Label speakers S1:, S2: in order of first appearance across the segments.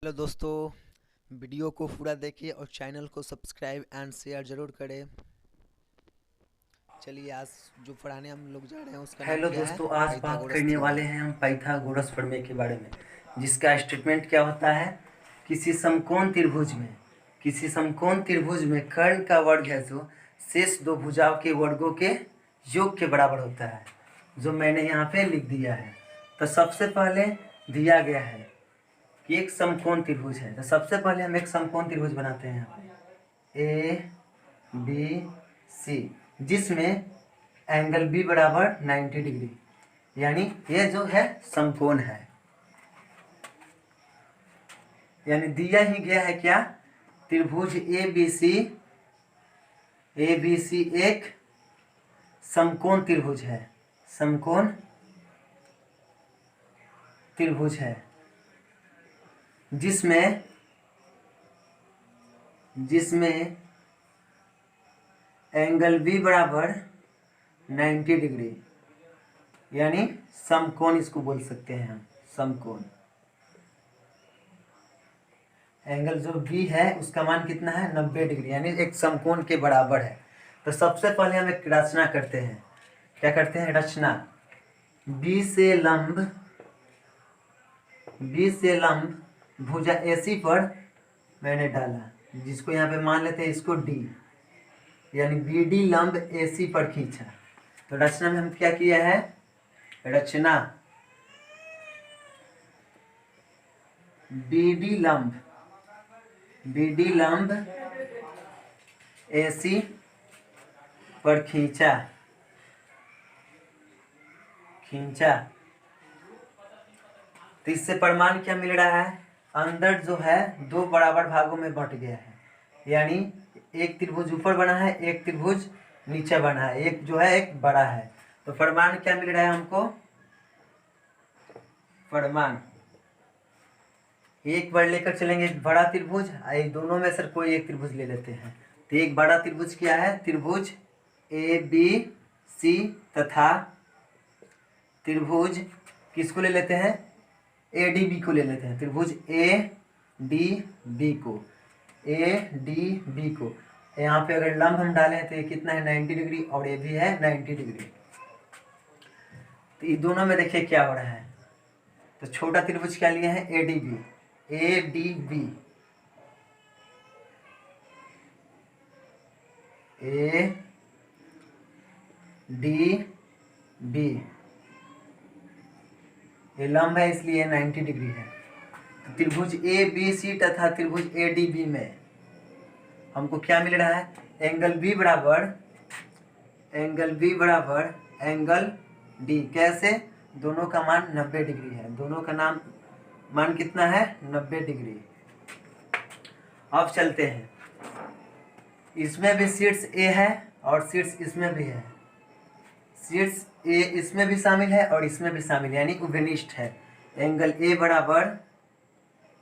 S1: Hello दोस्तों, video को पूरा देखिए और चैनल को सब्सक्राइब एंड शेयर ज़रूर करें। चलिए आज जो पढ़ाने हम लोग जा रहे हैं उसका नाम
S2: हेलो
S1: क्या है?
S2: दोस्तों, आज बात
S1: पाइथागोरस
S2: करने वाले
S1: थ्योरम।
S2: हैं हम पाइथागोरस प्रमेय के बारे में, जिसका स्टेटमेंट क्या होता है। किसी समकोण त्रिभुज में कर्ण का वर्ग है जो शेष दो भुजाओं के वर्गों के योग के बराबर होता है, जो मैंने यहाँ पे लिख दिया है। तो सबसे पहले दिया गया है कि एक समकोण त्रिभुज है, तो सबसे पहले हम एक समकोण त्रिभुज बनाते हैं यहाँ पे ए बी सी, जिसमें एंगल बी बराबर 90 डिग्री, यानी ये जो है समकोण है। यानी दिया ही गया है क्या, त्रिभुज ए बी सी एक समकोण त्रिभुज है। समकोण त्रिभुज है जिसमें एंगल बी बराबर 90 डिग्री, यानी समकोण इसको बोल सकते हैं हम। समकोण एंगल जो बी है उसका मान कितना है, 90 डिग्री, यानी एक समकोण के बराबर है। तो सबसे पहले हम एक रचना करते हैं। क्या करते हैं? रचना। बी से लंब भुजा एसी पर मैंने डाला, जिसको यहाँ पे मान लेते हैं इसको डी, यानी बी डी लंब एसी पर खींचा। तो रचना में हम क्या किया है? रचना बी डी लंब एसी पर खींचा। तो इससे प्रमाण क्या मिल रहा है? अंदर जो है दो बराबर भागों में बंट गया है, यानी एक त्रिभुज ऊपर बना है, एक त्रिभुज नीचे बना है, एक जो है एक बड़ा है। तो प्रमाण क्या मिल रहा है हमको? प्रमाण एक बार लेकर चलेंगे, एक बड़ा त्रिभुज, दोनों में से कोई एक त्रिभुज ले लेते हैं। तो एक बड़ा त्रिभुज क्या है? त्रिभुज ए बी सी, तथा त्रिभुज किसको ले लेते हैं? ए डी बी को ले लेते हैं। त्रिभुज ए डी बी को यहाँ पे अगर लंब हम डालें तो ये कितना है? 90 डिग्री, और ये भी है 90 डिग्री। तो ये दोनों में देखिए क्या हो रहा है। तो छोटा त्रिभुज क्या लिए हैं? A D B. ये लंब है इसलिए 90 डिग्री है। तो त्रिभुज ए बी सी तथा त्रिभुज ए डी बी में हमको क्या मिल रहा है? एंगल बी बराबर एंगल डी। कैसे? दोनों का मान 90 डिग्री है। दोनों का मान कितना है? 90 डिग्री। अब चलते हैं, इसमें भी शीर्ष ए है और शीर्ष इसमें भी है। शीर्ष ए इसमें भी शामिल है और इसमें भी शामिल है, यानी उभयनिष्ठ है। एंगल ए बराबर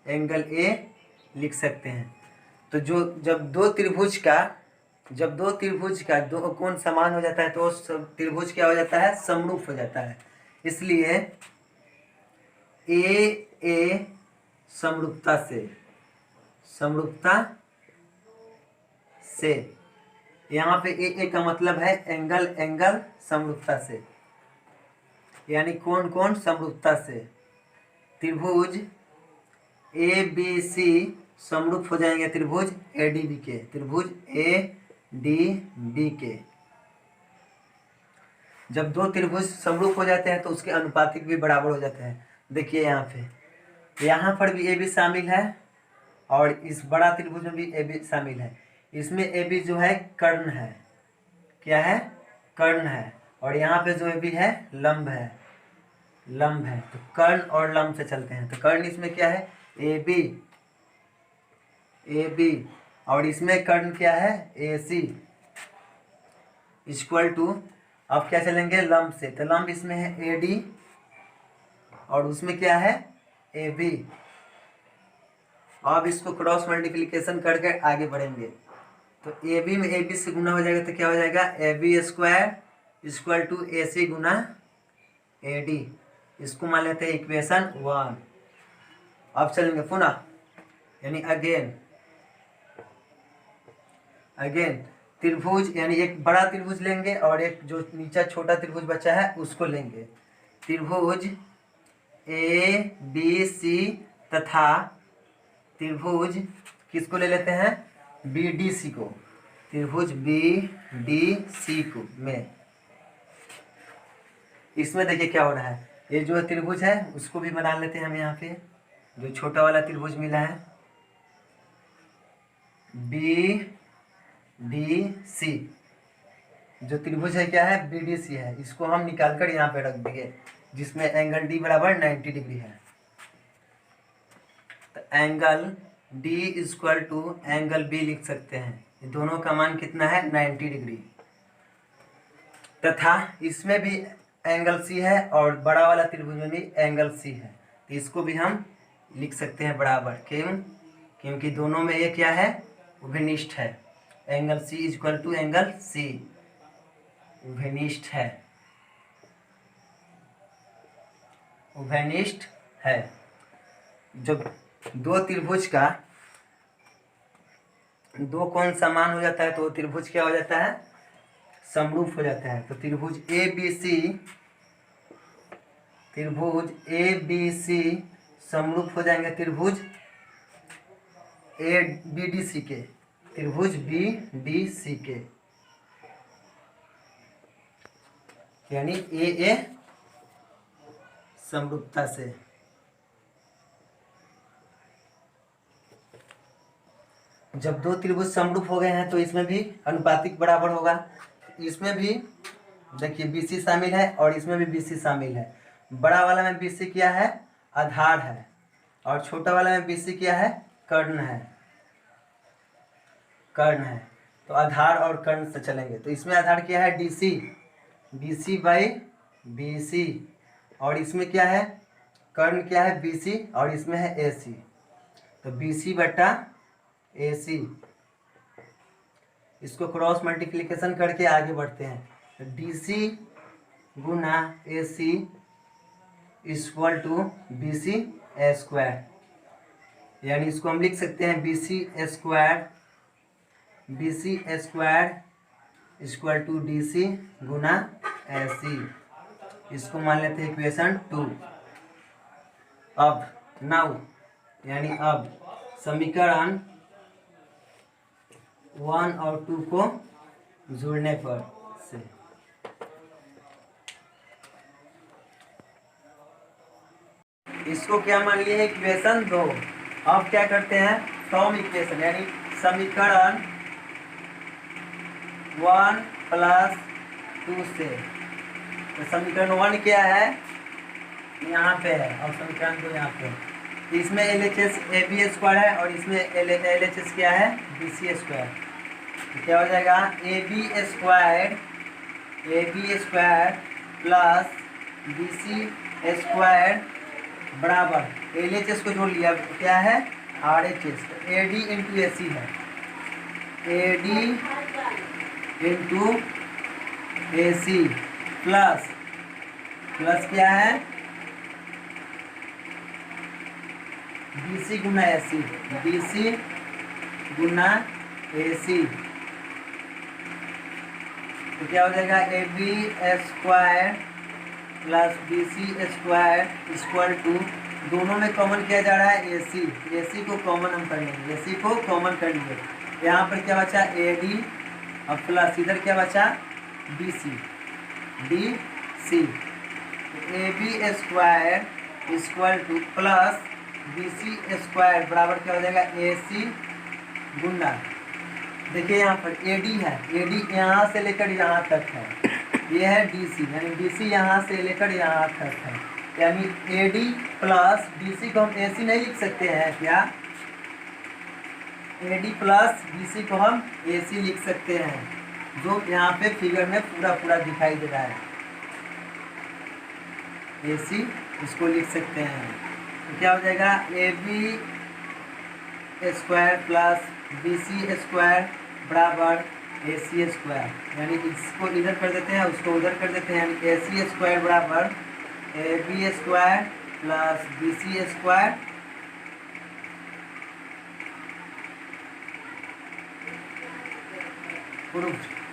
S2: एंगल ए लिख सकते हैं। तो जब दो त्रिभुज का दो कोण समान हो जाता है तो त्रिभुज क्या हो जाता है? समरूप हो जाता है। इसलिए ए समरूपता से यहाँ पे ए का मतलब है एंगल समरूपता से, यानी कोण समरूपता से त्रिभुज ए बी सी समरूप हो जाएंगे त्रिभुज ए डी बी के। जब दो त्रिभुज समरूप हो जाते हैं तो उसके अनुपातिक भी बराबर हो जाते हैं। देखिए यहाँ पर भी ए बी शामिल है और इस बड़ा त्रिभुज में भी ए बी शामिल है। इसमें ए बी जो है कर्ण है। क्या है? कर्ण है। और यहाँ पे जो ए बी है लंब है। तो कर्ण और लंब से चलते हैं। तो कर्ण इसमें क्या है? ए बी, और इसमें कर्ण क्या है? ए सी इक्वल टू, अब क्या चलेंगे? लंब से। तो लंब इसमें है ए डी और उसमें क्या है? A B. अब इसको क्रॉस मल्टीप्लिकेशन करके आगे बढ़ेंगे। तो ए बी में ए बी से गुना हो जाएगा तो क्या हो जाएगा? A B square equal to A C गुना ए डी। इसको मान लेते हैं इक्वेशन 1। अब चलेंगे पुनः यानी अगेन त्रिभुज, यानी एक बड़ा त्रिभुज लेंगे और एक जो नीचे छोटा त्रिभुज बचा है उसको लेंगे। त्रिभुज ए बी सी तथा त्रिभुज किसको ले लेते हैं, बी डी सी को। त्रिभुज बी डी सी को में इसमें देखिए क्या हो रहा है, ये जो त्रिभुज है उसको भी बना लेते हैं हम। यहाँ पे जो छोटा वाला त्रिभुज मिला है बी डी सी, जो त्रिभुज है क्या है, बी डी सी है, इसको हम निकाल कर यहाँ पे रख देंगे जिसमें एंगल डी बराबर 90 डिग्री है। तो angle D equal to angle B लिख सकते हैं, ये दोनों का मान कितना है 90 डिग्री। तथा इसमें भी एंगल सी है और बड़ा वाला त्रिभुज में भी एंगल सी है, तो इसको भी हम लिख सकते हैं बराबर। क्यों, क्योंकि दोनों में ये क्या है, उभयनिष्ठ है। Angle C equal to angle C उभयनिष्ठ है, उभयनिष्ठ है। जब दो त्रिभुज का दो कोण समान हो जाता है तो त्रिभुज क्या हो जाता है, समरूप हो जाता है। तो त्रिभुज ए बी सी समरूप हो जाएंगे त्रिभुज ए बी डी सी के, त्रिभुज बी डी सी के, यानी ए समरूपता से। जब दो त्रिभुज समरूप हो गए हैं तो इसमें भी अनुपातिक बराबर होगा। इसमें भी देखिए BC शामिल है और इसमें भी BC शामिल है। बड़ा वाला में BC क्या है, आधार है, और छोटा वाला में BC क्या है, कर्ण है, कर्ण है। तो आधार और कर्ण से चलेंगे। तो इसमें आधार क्या है BC बाई BC, और इसमें क्या है, कर्ण क्या है BC, और इसमें है AC। तो BC बटा AC, इसको क्रॉस मल्टीप्लिकेशन करके आगे बढ़ते हैं। DC गुना AC equal to BC square, यानी इसको हम लिख सकते हैं BC square equal to DC गुना AC। इसको मान लेते हैं इक्वेशन 2। अब नाउ यानी अब समीकरण 1 और 2 को जोड़ने पर से इसको क्या मान लिए है, इक्वेशन 2। अब क्या करते हैं, फ्रॉम इक्वेशन यानी समीकरण 1 प्लस 2 से। तो समीकरण 1 क्या है, यहाँ पे है, और समीकरण 2 यहाँ पे है। इसमें LHS AB स्क्वायर है और इसमें LHS क्या है, BC स्क्वायर। तो क्या हो जाएगा, AB square plus BC square बराबर LHS को जोड़ लिया, क्या है RHS। तो AD इंटू AC है, AD इंटू AC प्लस क्या है BC गुना AC, BC गुना AC। तो क्या हो जाएगा, AB square plus BC square equal to, दोनों में कॉमन किया जा रहा है AC को कॉमन हम कर लेंगे, AC को कॉमन कर लिए। यहाँ पर क्या बचा AD और प्लस इधर क्या बचा BC। AB square equal two plus BC square बराबर क्या हो जाएगा AC गुना, देखिए यहाँ पर AD है, AD यहाँ से लेकर यहाँ तक है, ये है DC, यानी DC यहाँ से लेकर यहाँ तक है, यानी AD प्लस BC को हम AC नहीं लिख सकते हैं क्या, AD प्लस BC को हम AC लिख सकते हैं, जो यहाँ पे फिगर में पूरा दिखाई दे रहा है। AC इसको लिख सकते हैं। तो क्या हो जाएगा, AB square plus BC square बराबर AC स्क्वायर, यानी इसको इधर कर देते हैं उसको उधर कर देते हैं, यानी AC स्क्वायर बराबर AB square plus BC square proof